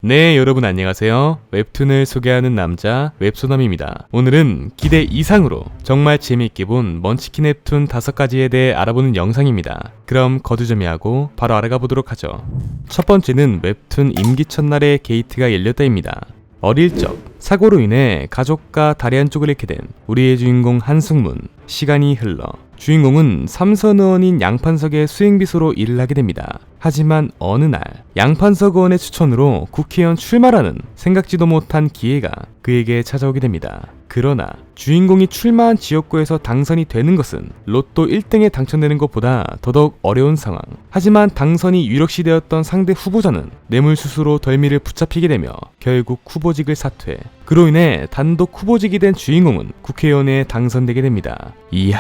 네, 여러분 안녕하세요. 웹툰을 소개하는 남자 웹소남입니다. 오늘은 기대 이상으로 정말 재미있게 본 먼치킨 웹툰 5가지에 대해 알아보는 영상입니다. 그럼 거두절미하고 바로 알아가 보도록 하죠. 첫 번째는 웹툰 임기 첫날에 게이트가 열렸다입니다. 어릴 적 사고로 인해 가족과 다리 한쪽을 잃게 된 우리의 주인공 한승문. 시간이 흘러 주인공은 삼선 의원인 양판석 수행비서로 일을 하게 됩니다. 하지만 어느 날 양판석 의원의 추천으로 국회의원 출마라는 생각지도 못한 기회가 그에게 찾아오게 됩니다. 그러나 주인공이 출마한 지역구에서 당선이 되는 것은 로또 1등에 당첨되는 것보다 더더욱 어려운 상황. 하지만 당선이 유력시되었던 상대 후보자는 뇌물수수로 덜미를 붙잡히게 되며 결국 후보직을 사퇴. 그로 인해 단독 후보직이 된 주인공은 국회의원에 당선되게 됩니다. 이야,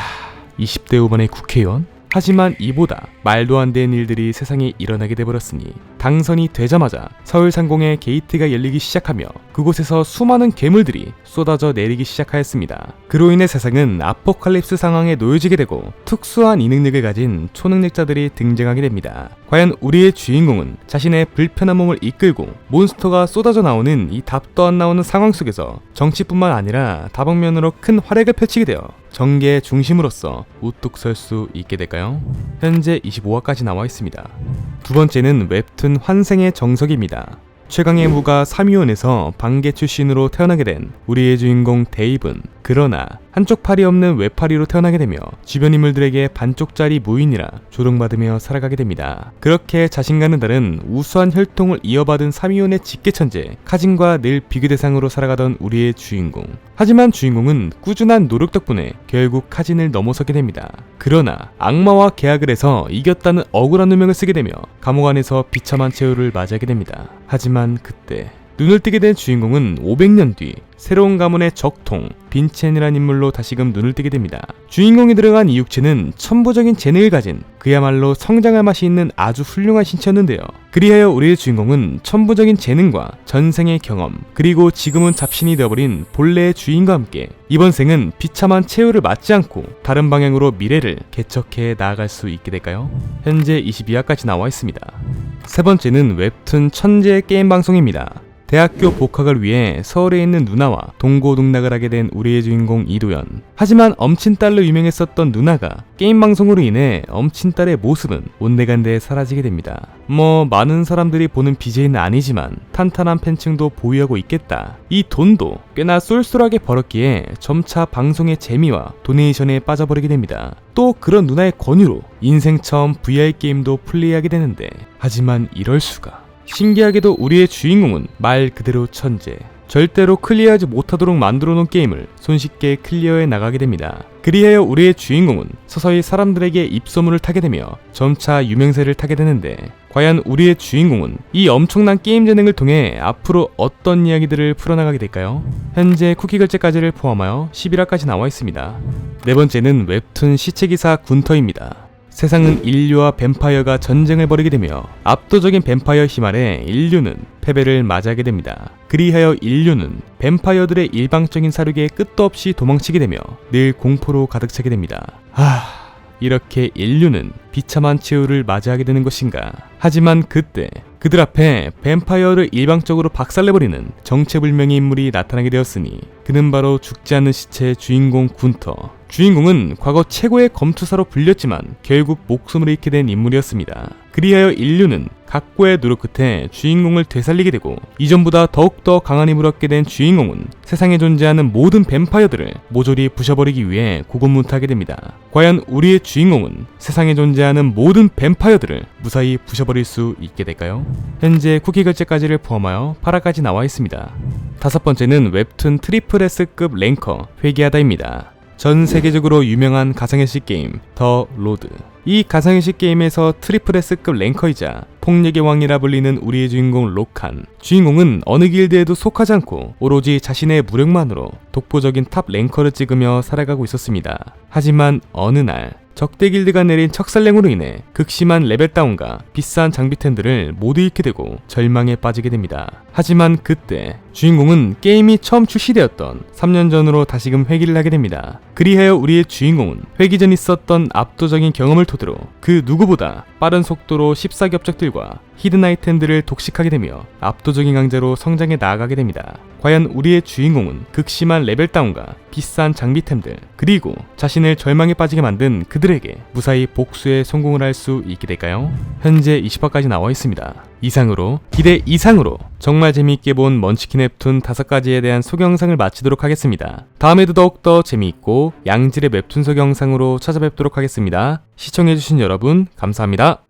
20대 후반의 국회의원? 하지만 이보다 말도 안 되는 일들이 세상에 일어나게 돼버렸으니 당선이 되자마자 서울 상공에 게이트가 열리기 시작하며 그곳에서 수많은 괴물들이 쏟아져 내리기 시작하였습니다. 그로 인해 세상은 아포칼립스 상황에 놓여지게 되고 특수한 이능력을 가진 초능력자들이 등장하게 됩니다. 과연 우리의 주인공은 자신의 불편한 몸을 이끌고 몬스터가 쏟아져 나오는 이 답도 안 나오는 상황 속에서 정치뿐만 아니라 다방면으로 큰 활약을 펼치게 되어 정계의 중심으로서 우뚝 설 수 있게 될까요? 현재 25화까지 나와 있습니다. 두 번째는 웹툰 환생의 정석입니다. 최강의 무가 3위원에서 방계 출신으로 태어나게 된 우리의 주인공 데이브는 그러나 한쪽 팔이 없는 외팔이로 태어나게 되며 주변 인물들에게 반쪽짜리 무인이라 조롱받으며 살아가게 됩니다. 그렇게 자신과는 다른 우수한 혈통을 이어받은 3위원의 직계천재 카진과 늘 비교 대상으로 살아가던 우리의 주인공. 하지만 주인공은 꾸준한 노력 덕분에 결국 카진을 넘어서게 됩니다. 그러나 악마와 계약을 해서 이겼다는 억울한 누명을 쓰게 되며 감옥 안에서 비참한 최후를 맞이하게 됩니다. 하지만 그때 눈을 뜨게 된 주인공은 500년 뒤 새로운 가문의 적통 빈첸이라는 인물로 다시금 눈을 뜨게 됩니다. 주인공이 들어간 이 육체는 천부적인 재능을 가진 그야말로 성장할 맛이 있는 아주 훌륭한 신체였는데요. 그리하여 우리의 주인공은 천부적인 재능과 전생의 경험 그리고 지금은 잡신이 되어버린 본래의 주인과 함께 이번 생은 비참한 최후를 맞지 않고 다른 방향으로 미래를 개척해 나아갈 수 있게 될까요? 현재 22화까지 나와 있습니다. 세 번째는 웹툰 천재의 게임 방송입니다. 대학교 복학을 위해 서울에 있는 누나와 동고동락을 하게 된 우리의 주인공 이도현. 하지만 엄친딸로 유명했었던 누나가 게임 방송으로 인해 엄친딸의 모습은 온데간데 사라지게 됩니다. 많은 사람들이 보는 BJ는 아니지만 탄탄한 팬층도 보유하고 있겠다. 이 돈도 꽤나 쏠쏠하게 벌었기에 점차 방송의 재미와 도네이션에 빠져버리게 됩니다. 또 그런 누나의 권유로 인생 처음 VR 게임도 플레이하게 되는데 하지만 이럴 수가. 신기하게도 우리의 주인공은 말 그대로 천재. 절대로 클리어하지 못하도록 만들어놓은 게임을 손쉽게 클리어해 나가게 됩니다. 그리하여 우리의 주인공은 서서히 사람들에게 입소문을 타게 되며 점차 유명세를 타게 되는데 과연 우리의 주인공은 이 엄청난 게임 재능을 통해 앞으로 어떤 이야기들을 풀어나가게 될까요? 현재 쿠키 결제까지를 포함하여 11화까지 나와 있습니다. 네 번째는 웹툰 시체기사 군터입니다. 세상은 인류와 뱀파이어가 전쟁을 벌이게 되며 압도적인 뱀파이어 힘 아래 인류는 패배를 맞이하게 됩니다. 그리하여 인류는 뱀파이어들의 일방적인 사륙에 끝도 없이 도망치게 되며 늘 공포로 가득 차게 됩니다. 이렇게 인류는 비참한 최후를 맞이하게 되는 것인가. 하지만 그때 그들 앞에 뱀파이어를 일방적으로 박살내버리는 정체불명의 인물이 나타나게 되었으니 그는 바로 죽지 않는 시체의 주인공 군터. 주인공은 과거 최고의 검투사로 불렸지만 결국 목숨을 잃게 된 인물이었습니다. 그리하여 인류는 각고의 노력 끝에 주인공을 되살리게 되고 이전보다 더욱더 강한 힘을 얻게 된 주인공은 세상에 존재하는 모든 뱀파이어들을 모조리 부셔버리기 위해 고군분투하게 됩니다. 과연 우리의 주인공은 세상에 존재하는 모든 뱀파이어들을 무사히 부셔버릴 수 있게 될까요? 현재 쿠키 결제까지를 포함하여 8화까지 나와 있습니다. 다섯 번째는 웹툰 트리플 S급 랭커 회귀하다입니다. 전 세계적으로 유명한 가상현실 게임 더 로드. 이 가상현실 게임에서 트리플 S급 랭커이자 폭력의 왕이라 불리는 우리의 주인공 로칸. 주인공은 어느 길드에도 속하지 않고 오로지 자신의 무력만으로 독보적인 탑 랭커를 찍으며 살아가고 있었습니다. 하지만 어느 날 적대 길드가 내린 척살랭으로 인해 극심한 레벨 다운과 비싼 장비템들을 모두 잃게 되고 절망에 빠지게 됩니다. 하지만 그때 주인공은 게임이 처음 출시되었던 3년 전으로 다시금 회귀를 하게 됩니다. 그리하여 우리의 주인공은 회귀 전 있었던 압도적인 경험을 토대로 그 누구보다 빠른 속도로 14겹적들과 히든 아이템들을 독식하게 되며 압도적인 강자로 성장해 나아가게 됩니다. 과연 우리의 주인공은 극심한 레벨 다운과 비싼 장비템들 그리고 자신을 절망에 빠지게 만든 그들에게 무사히 복수에 성공을 할 수 있게 될까요? 현재 20화까지 나와 있습니다. 이상으로 기대 이상으로 정말 재미있게 본 먼치킨 웹툰 5가지에 대한 소개 영상을 마치도록 하겠습니다. 다음에도 더욱더 재미있고 양질의 웹툰 소개 영상으로 찾아뵙도록 하겠습니다. 시청해주신 여러분 감사합니다.